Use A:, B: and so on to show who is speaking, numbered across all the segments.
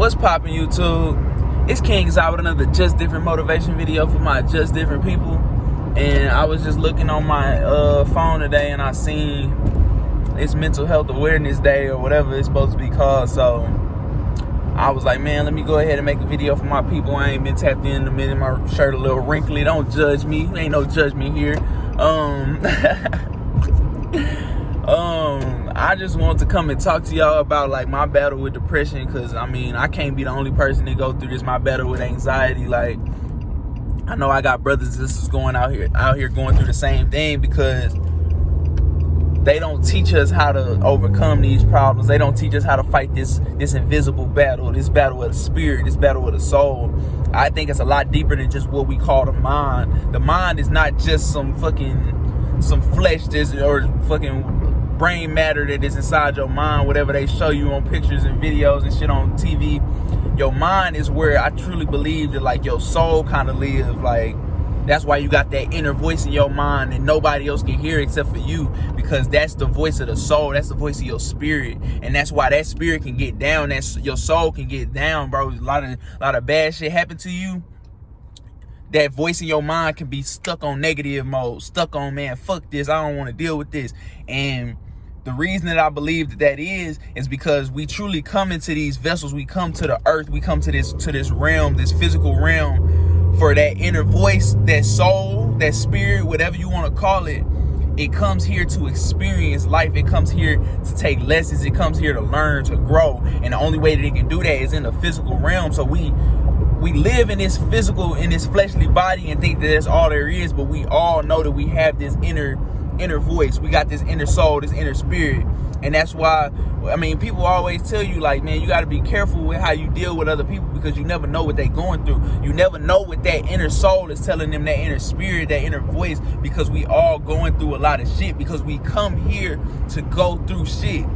A: What's poppin', YouTube? It's King's out with another Just Different motivation video for my Just Different people. And I was just looking on my phone today and I seen it's Mental Health Awareness Day or whatever it's supposed to be called. So I was like, man, let me go ahead and make a video for my people. I ain't been tapped in a minute. My shirt a little wrinkly. Don't judge me. Ain't no judgment here. I just want to come and talk to y'all about like my battle with depression, because I mean, I can't be the only person to go through this. My battle with anxiety, like, I know I got brothers and sisters going out here going through the same thing, because they don't teach us how to overcome these problems. They don't teach us how to fight this invisible battle, this battle with the spirit, this battle with the soul. I think it's a lot deeper than just what we call the mind. The mind is not just some flesh or fucking brain matter that is inside your mind, whatever they show you on pictures and videos and shit on TV. Your mind is where I truly believe that like your soul kind of lives. Like, that's why you got that inner voice in your mind and nobody else can hear except for you, because that's the voice of the soul. That's the voice of your spirit, and that's why that spirit can get down. That's your soul can get down, bro. A lot of bad shit happen to you. That voice in your mind can be stuck on negative mode, stuck on, man, fuck this, I don't want to deal with this. And the reason that I believe that is because we truly come into these vessels. We come to the earth. We come to this realm, this physical realm, for that inner voice, that soul, that spirit, whatever you want to call it. It comes here to experience life. It comes here to take lessons. It comes here to learn, to grow. And the only way that it can do that is in the physical realm. So we live in this physical, in this fleshly body and think that that's all there is, but we all know that we have this inner voice. We got this inner soul, this inner spirit. And that's why, I mean, people always tell you, like, man, you got to be careful with how you deal with other people, because you never know what they're going through. You never know what that inner soul is telling them, that inner spirit, that inner voice, because we all going through a lot of shit, because we come here to go through shit.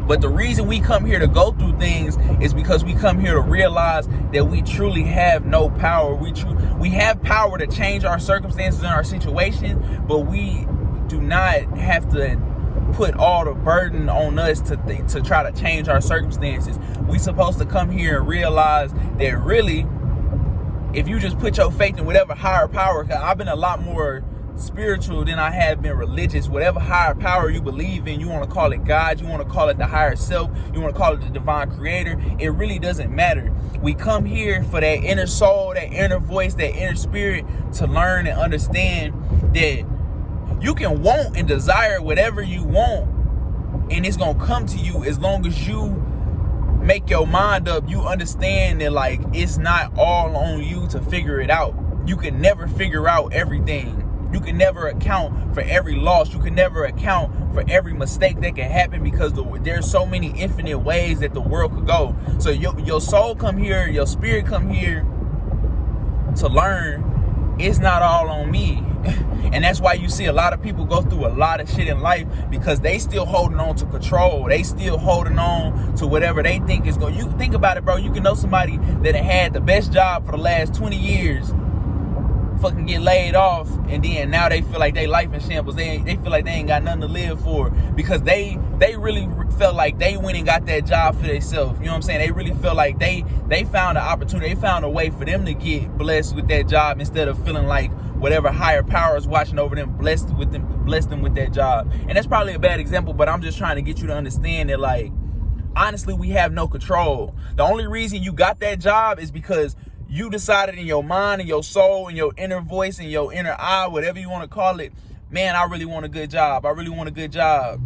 A: But the reason we come here to go through things is because we come here to realize that we truly have no power. We have power to change our circumstances and our situation, but we do not have to put all the burden on us to try to change our circumstances. We supposed to come here and realize that really, if you just put your faith in whatever higher power, because I've been a lot more spiritual than I have been religious. Whatever higher power you believe in, you want to call it God, you want to call it the higher self, you want to call it the divine creator, it really doesn't matter. We come here for that inner soul, that inner voice, that inner spirit, to learn and understand that you can want and desire whatever you want, and it's gonna come to you as long as you make your mind up. You understand that, like, it's not all on you to figure it out. You can never figure out everything. You can never account for every loss. You can never account for every mistake that can happen, because there's so many infinite ways that the world could go. So your soul come here, your spirit come here to learn it's not all on me. And that's why you see a lot of people go through a lot of shit in life, because they still holding on to control. They still holding on to whatever they think is going. You think about it, bro. You can know somebody that had the best job for the last 20 years, fucking get laid off, and then now they feel like they life in shambles. They feel like they ain't got nothing to live for, because they really felt like they went and got that job for themselves. You know what I'm saying? They really feel like they found an opportunity. They found a way for them to get blessed with that job, instead of feeling like whatever higher power is watching over them blessed them with that job. And that's probably a bad example, but I'm just trying to get you to understand that, like, honestly, we have no control. The only reason you got that job is because you decided in your mind and your soul and your inner voice and your inner eye, whatever you want to call it, man, I really want a good job. I really want a good job.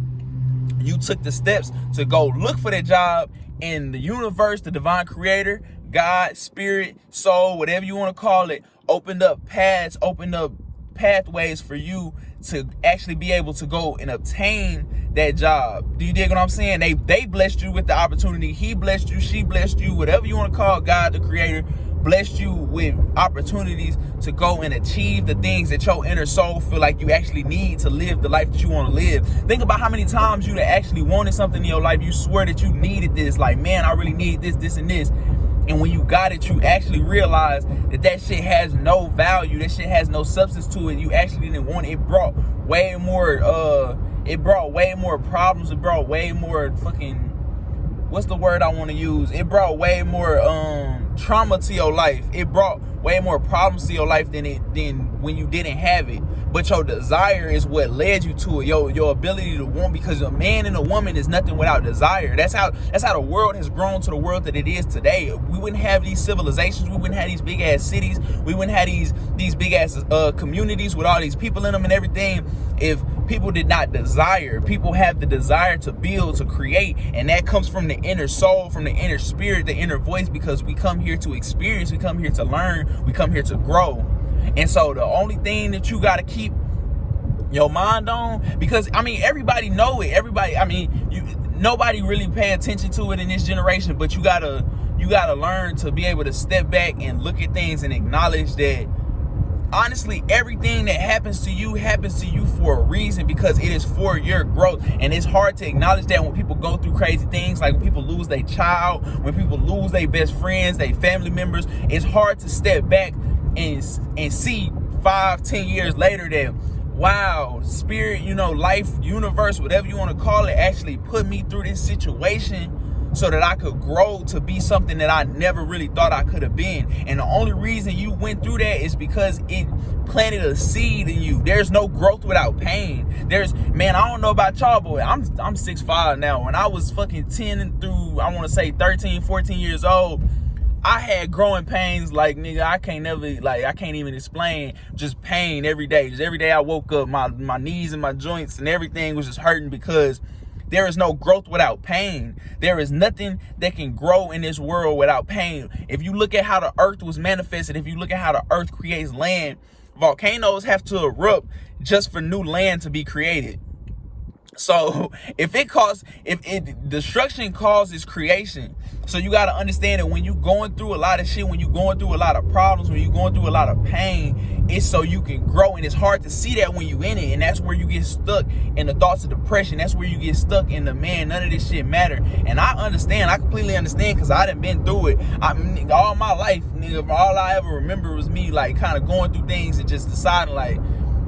A: You took the steps to go look for that job, and the universe, the divine creator, God, spirit, soul, whatever you want to call it, opened up paths, opened up pathways for you to actually be able to go and obtain that job. Do you dig what I'm saying? They blessed you with the opportunity. He blessed you, she blessed you, whatever you want to call God, the creator, blessed you with opportunities to go and achieve the things that your inner soul feel like you actually need to live the life that you want to live. Think about how many times you actually wanted something in your life. You swear that you needed this, like, man, I really need this, this, and this. And when you got it, you actually realize that shit has no value. That shit has no substance to it. You actually didn't want it. It brought way more problems. It brought way more fucking what's the word I want to use? It brought way more trauma to your life. It brought way more problems to your life than when you didn't have it. But your desire is what led you to it. Your ability to want, because a man and a woman is nothing without desire. That's how the world has grown to the world that it is today. We wouldn't have these civilizations. We wouldn't have these big ass cities. We wouldn't have these big ass communities with all these people in them and everything if people did not desire. People have the desire to build, to create, and that comes from the inner soul, from the inner spirit, the inner voice, because we come here to experience, we come here to learn, we come here to grow. And so the only thing that you got to keep your mind on, because I mean everybody know it, nobody really pay attention to it in this generation, but you gotta learn to be able to step back and look at things and acknowledge that honestly everything that happens to you for a reason, because it is for your growth. And it's hard to acknowledge that when people go through crazy things, like when people lose their child, when people lose their best friends, their family members. It's hard to step back and see 5-10 years later that, wow, spirit, life, universe, whatever you want to call it, actually put me through this situation so that I could grow to be something that I never really thought I could have been. And the only reason you went through that is because it planted a seed in you. There's no growth without pain. Man, I don't know about y'all, but I'm 6'5" now. When I was fucking 10 through, I want to say 13, 14 years old, I had growing pains like, nigga, I can't even explain. Just pain every day. Just every day I woke up, my knees and my joints and everything was just hurting, because there is no growth without pain. There is nothing that can grow in this world without pain. If you look at how the earth was manifested, if you look at how the earth creates land, volcanoes have to erupt just for new land to be created. So if destruction causes creation. So you got to understand that when you're going through a lot of shit, when you're going through a lot of problems, when you're going through a lot of pain, it's so you can grow. And it's hard to see that when you're in it. And that's where you get stuck in the thoughts of depression. That's where you get stuck in the, man, none of this shit matter. And I understand. I completely understand, because I done been through it. All my life, nigga, all I ever remember was me like kind of going through things and just deciding like,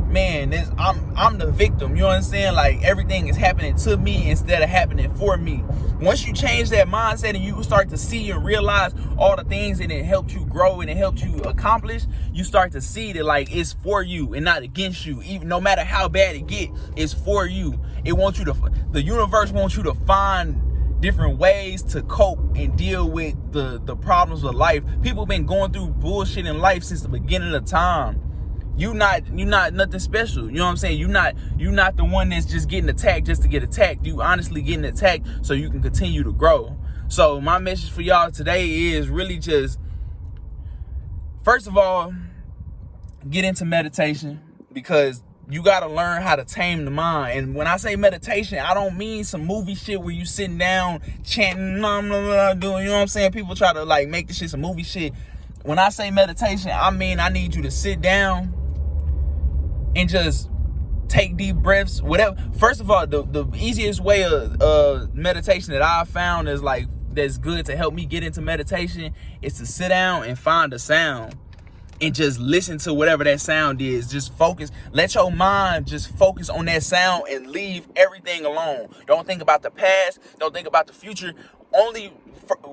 A: man, I'm the victim. You know what I'm saying? Like everything is happening to me instead of happening for me. Once you change that mindset and you start to see and realize all the things that it helped you grow and it helped you accomplish, you start to see that like it's for you and not against you. Even no matter how bad it get, it's for you. The universe wants you to find different ways to cope and deal with the problems of life. People have been going through bullshit in life since the beginning of time. You're not nothing special. You know what I'm saying? You're not the one that's just getting attacked just to get attacked. You honestly getting attacked so you can continue to grow. So my message for y'all today is really just, first of all, get into meditation, because you got to learn how to tame the mind. And when I say meditation, I don't mean some movie shit where you sitting down chanting, blah, blah, blah, doing, you know what I'm saying? People try to like make this shit some movie shit. When I say meditation, I mean I need you to sit down and just take deep breaths, whatever. First of all, the easiest way of meditation that I've found is like that's good to help me get into meditation is to sit down and find a sound and just listen to whatever that sound is. Just focus. Let your mind just focus on that sound and leave everything alone. Don't think about the past. Don't think about the future. Only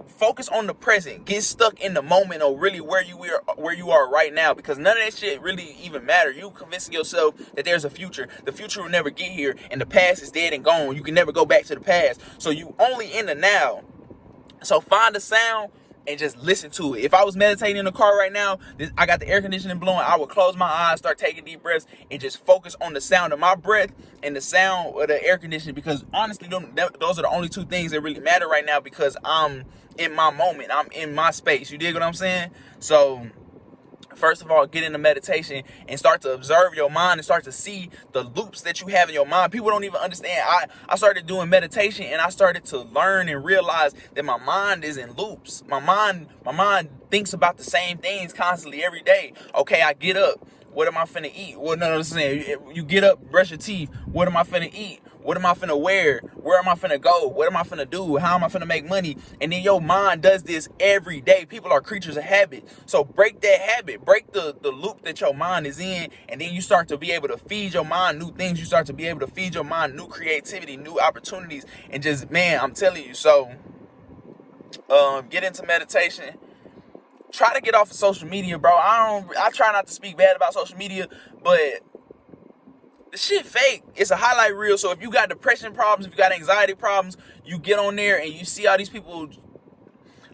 A: focus on the present. Get stuck in the moment or really where you are right now, because none of that shit really even matter. You convincing yourself that there's a future. The future will never get here, and the past is dead and gone. You can never go back to the past. So you only in the now. So find a sound and just listen to it. If I was meditating in the car right now, I got the air conditioning blowing, I would close my eyes, start taking deep breaths, and just focus on the sound of my breath and the sound of the air conditioning, because honestly, those are the only two things that really matter right now, because I'm in my moment. I'm in my space. You dig what I'm saying? So first of all, get into meditation and start to observe your mind and start to see the loops that you have in your mind. People don't even understand. I started doing meditation and I started to learn and realize that my mind is in loops. My mind thinks about the same things constantly every day. Okay, I get up. What am I finna eat? Well, no, I'm saying, you get up, brush your teeth. What am I finna eat? What am I finna wear? Where am I finna go? What am I finna do? How am I finna make money? And then your mind does this every day. People are creatures of habit. So break that habit. Break the loop that your mind is in. And then you start to be able to feed your mind new things. You start to be able to feed your mind new creativity, new opportunities. And just, man, I'm telling you. So Get into meditation. Try to get off of social media, bro. I try not to speak bad about social media, but the shit fake. It's a highlight reel. So if you got depression problems, if you got anxiety problems, you get on there and you see all these people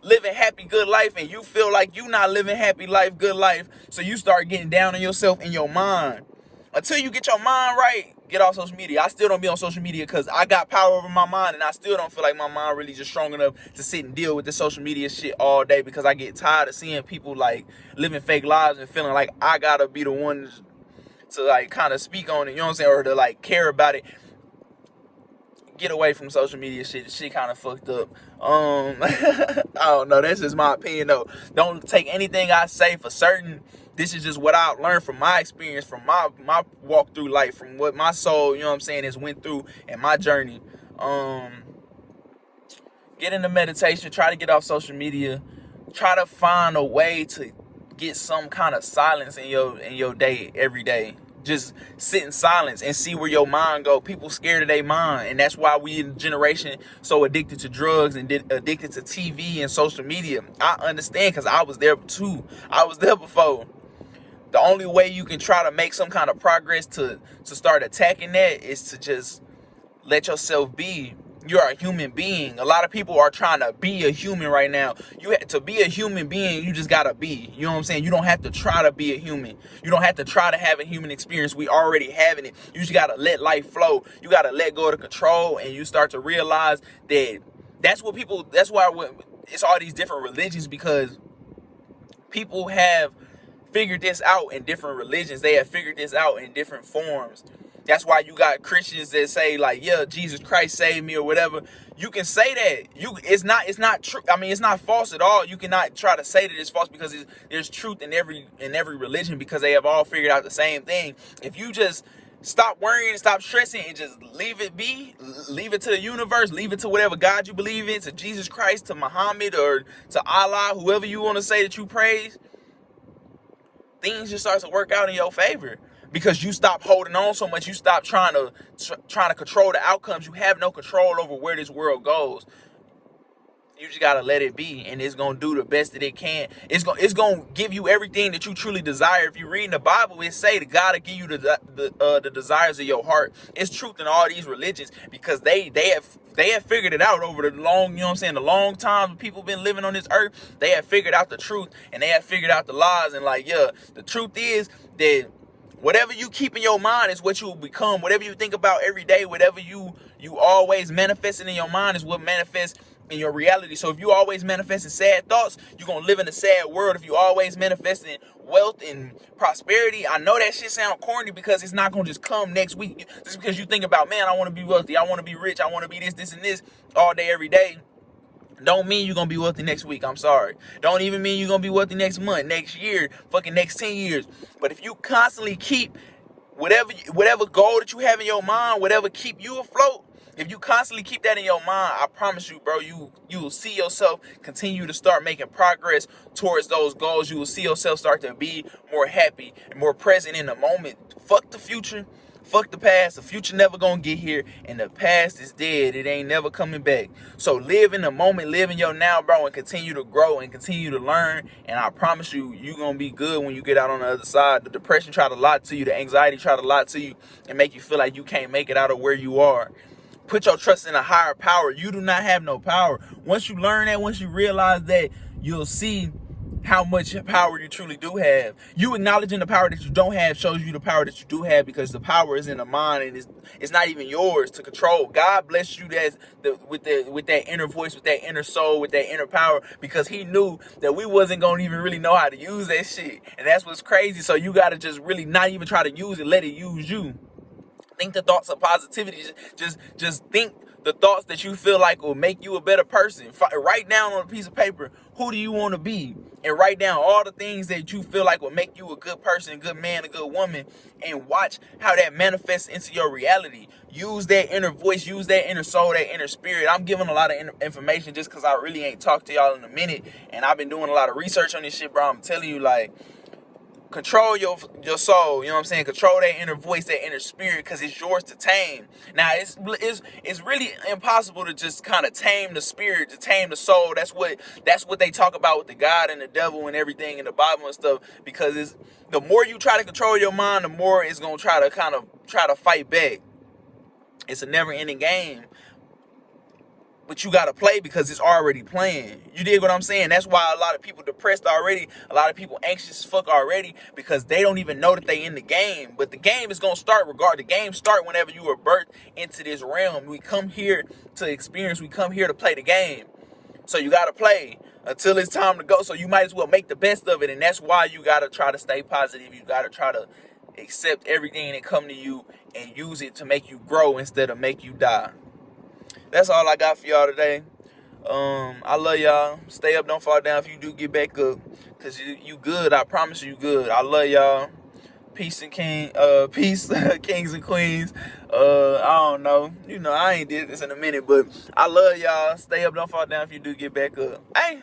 A: living happy, good life, and you feel like you not living happy life, good life. So you start getting down on yourself in your mind. Until you get your mind right, get off social media. I still don't be on social media because I got power over my mind, and I still don't feel like my mind really just strong enough to sit and deal with the social media shit all day, because I get tired of seeing people like living fake lives and feeling like I gotta be the one to like kind of speak on it, you know what I'm saying, or to like care about it. Get away from social media shit. Shit kind of fucked up. I don't know. That's just my opinion though. Don't take anything I say for certain. This is just what I learned from my experience, from my walk through life, from what my soul, you know what I'm saying, has went through in my journey. Get into meditation. Try to get off social media. Try to find a way to get some kind of silence in your day every day. Just sit in silence and see where your mind go. People scared of their mind, and that's why we in the generation so addicted to drugs and addicted to TV and social media. I understand, because I was there too. I was there before. The only way you can try to make some kind of progress to start attacking that is to just let yourself be. You're a human being. A lot of people are trying to be a human right now. To be a human being, you just gotta be. You know what I'm saying? You don't have to try to be a human. You don't have to try to have a human experience. We already having it. You just gotta let life flow. You gotta let go of the control, and you start to realize that that's why it's all these different religions, because people have figured this out in different religions. They have figured this out in different forms. That's why you got Christians that say like, yeah, Jesus Christ saved me or whatever. You can say that. It's not true. I mean, it's not false at all. You cannot try to say that it's false, because there's truth in every religion, because they have all figured out the same thing. If you just stop worrying, stop stressing, and just leave it be, leave it to the universe, leave it to whatever God you believe in, to Jesus Christ, to Muhammad, or to Allah, whoever you want to say that you praise, things just start to work out in your favor. Because you stop holding on so much. You stop trying to control the outcomes. You have no control over where this world goes. You just gotta let it be, and it's gonna do the best that it can. It's gonna give you everything that you truly desire. If you read in the Bible, it say that God will give you the desires of your heart. It's truth in all these religions, because they have figured it out over the long, you know what I'm saying, the long time people been living on this earth. They have figured out the truth, and they have figured out the lies. And like, yeah, the truth is that whatever you keep in your mind is what you will become. Whatever you think about every day, whatever you always manifesting in your mind is what manifests in your reality. So if you always manifesting sad thoughts, you're going to live in a sad world. If you always manifesting wealth and prosperity, I know that shit sound corny, because it's not going to just come next week. Just because you think about, man, I want to be wealthy, I want to be rich, I want to be this, and this all day, every day, don't mean you're going to be wealthy next week. I'm sorry. Don't even mean you're going to be wealthy next month, next year, fucking next 10 years. But if you constantly keep whatever goal that you have in your mind, whatever keep you afloat, if you constantly keep that in your mind, I promise you, bro, you will see yourself continue to start making progress towards those goals. You will see yourself start to be more happy and more present in the moment. Fuck the future. Fuck the past. The future never gonna get here, and the past is dead. It ain't never coming back. So live in the moment, live in your now, bro, and continue to grow and continue to learn. And I promise you, you gonna be good when you get out on the other side. The depression try to lie to you, the anxiety try to lie to you, and make you feel like you can't make it out of where you are. Put your trust in a higher power. You do not have no power. Once you learn that, once you realize that, you'll see how much power you truly do have. You acknowledging the power that you don't have shows you the power that you do have, because the power is in the mind, and it's not even yours to control. God bless you with that inner voice, with that inner soul, with that inner power, because he knew that we wasn't going to even really know how to use that shit. And that's what's crazy. So you got to just really not even try to use it. Let it use you. Think the thoughts of positivity. Just think the thoughts that you feel like will make you a better person. Write down on a piece of paper, who do you want to be? And write down all the things that you feel like will make you a good person, a good man, a good woman, and watch how that manifests into your reality. Use that inner voice, use that inner soul, that inner spirit. I'm giving a lot of information just because I really ain't talked to y'all in a minute, and I've been doing a lot of research on this shit, bro. I'm telling you, like, Control your soul, you know what I'm saying? Control that inner voice, that inner spirit, because it's yours to tame. Now, it's really impossible to just kind of tame the spirit, to tame the soul. That's what they talk about with the God and the devil and everything in the Bible and stuff, because it's the more you try to control your mind, the more it's going to try to fight back. It's a never-ending game. But you got to play because it's already playing. You dig what I'm saying? That's why a lot of people depressed already. A lot of people anxious as fuck already because they don't even know that they in the game. But the game is going to start the game start whenever you were birthed into this realm. We come here to experience. We come here to play the game. So you got to play until it's time to go. So you might as well make the best of it. And that's why you got to try to stay positive. You got to try to accept everything that come to you and use it to make you grow instead of make you die. That's all I got for y'all today. I love y'all. Stay up, don't fall down if you do get back up. Cause you good. I promise you good. I love y'all. Peace and peace, kings and queens. I don't know. You know, I ain't did this in a minute, but I love y'all. Stay up, don't fall down if you do get back up. Hey.